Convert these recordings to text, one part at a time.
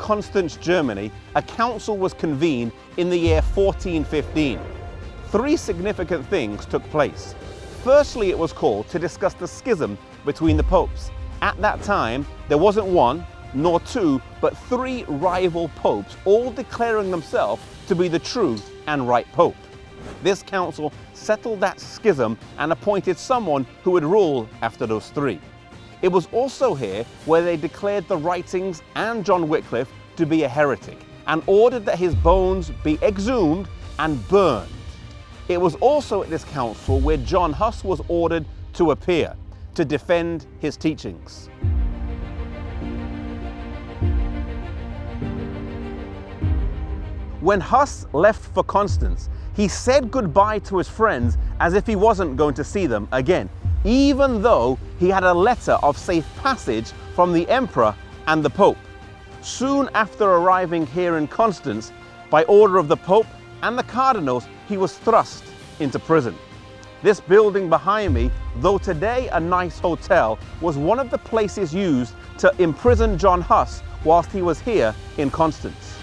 Constance, Germany, a council was convened in the year 1415. Three significant things took place. Firstly, it was called to discuss the schism between the popes. At that time, there wasn't one, nor two, but three rival popes, all declaring themselves to be the true and right pope. This council settled that schism and appointed someone who would rule after those three. It was also here where they declared the writings and John Wycliffe to be a heretic and ordered that his bones be exhumed and burned. It was also at this council where John Huss was ordered to appear to defend his teachings. When Huss left for Konstanz, he said goodbye to his friends as if he wasn't going to see them again, even though he had a letter of safe passage from the emperor and the pope. Soon after arriving here in Konstanz, by order of the pope and the cardinals, he was thrust into prison. This building behind me, though today a nice hotel, was one of the places used to imprison John Huss whilst he was here in Konstanz.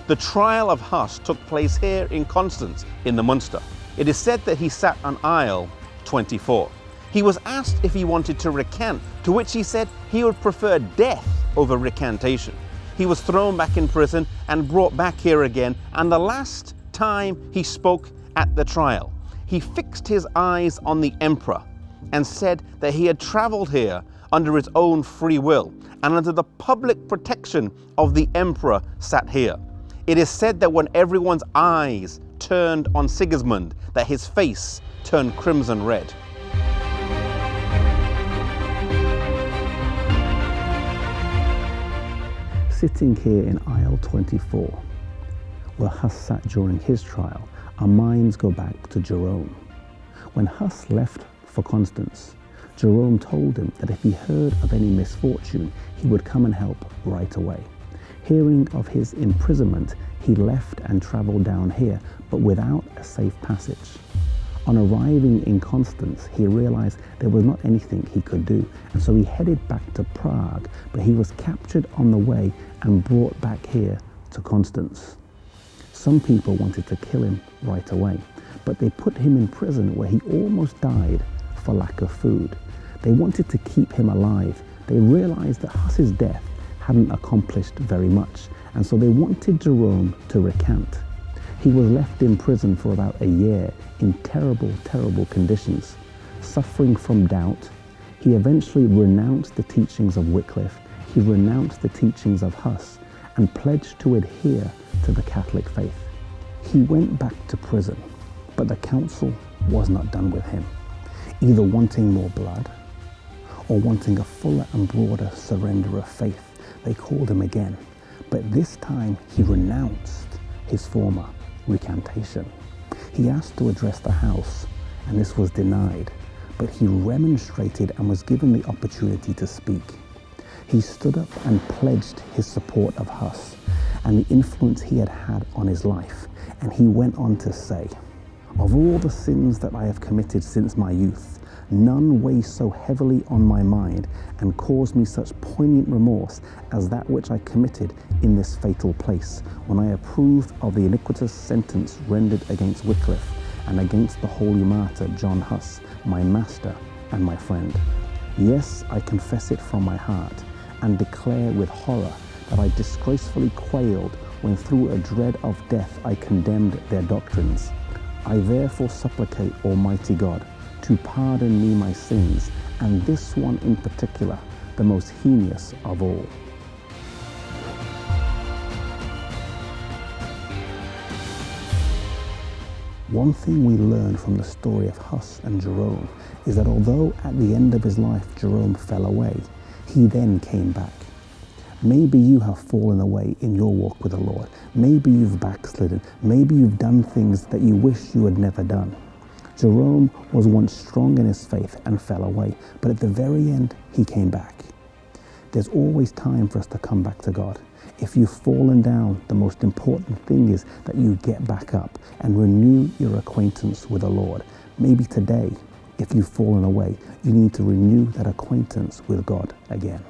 The trial of Huss took place here in Konstanz in the Munster. It is said that he sat on aisle 24. He was asked if he wanted to recant, to which he said he would prefer death over recantation. He was thrown back in prison and brought back here again, and the last time he spoke at the trial, he fixed his eyes on the emperor and said that he had traveled here under his own free will and under the public protection of the emperor sat here. It is said that when everyone's eyes turned on Sigismund, that his face turned crimson red. Sitting here in aisle 24, where Huss sat during his trial, our minds go back to Jerome. When Huss left for Constance, Jerome told him that if he heard of any misfortune, he would come and help right away. Hearing of his imprisonment, he left and travelled down here, but without a safe passage. On arriving in Constance, he realised there was not anything he could do, and so he headed back to Prague, but he was captured on the way and brought back here to Constance. Some people wanted to kill him right away, but they put him in prison where he almost died for lack of food. They wanted to keep him alive. They realised that Huss's death hadn't accomplished very much, and so they wanted Jerome to recant. He was left in prison for about a year in terrible, terrible conditions. Suffering from doubt, he eventually renounced the teachings of Wycliffe, he renounced the teachings of Huss, and pledged to adhere to the Catholic faith. He went back to prison, but the council was not done with him, either wanting more blood or wanting a fuller and broader surrender of faith. They called him again, but this time he renounced his former recantation. He asked to address the House, and this was denied, but he remonstrated and was given the opportunity to speak. He stood up and pledged his support of Huss and the influence he had had on his life, and he went on to say, "Of all the sins that I have committed since my youth, none weighs so heavily on my mind and cause me such poignant remorse as that which I committed in this fatal place, when I approved of the iniquitous sentence rendered against Wycliffe and against the holy martyr John Huss, my master and my friend. Yes, I confess it from my heart and declare with horror that I disgracefully quailed when through a dread of death I condemned their doctrines. I therefore supplicate Almighty God to pardon me my sins, and this one in particular, the most heinous of all." One thing we learn from the story of Huss and Jerome is that although at the end of his life Jerome fell away, he then came back. Maybe you have fallen away in your walk with the Lord. Maybe you've backslidden. Maybe you've done things that you wish you had never done. Jerome was once strong in his faith and fell away, but at the very end, he came back. There's always time for us to come back to God. If you've fallen down, the most important thing is that you get back up and renew your acquaintance with the Lord. Maybe today If you've fallen away, you need to renew that acquaintance with God again.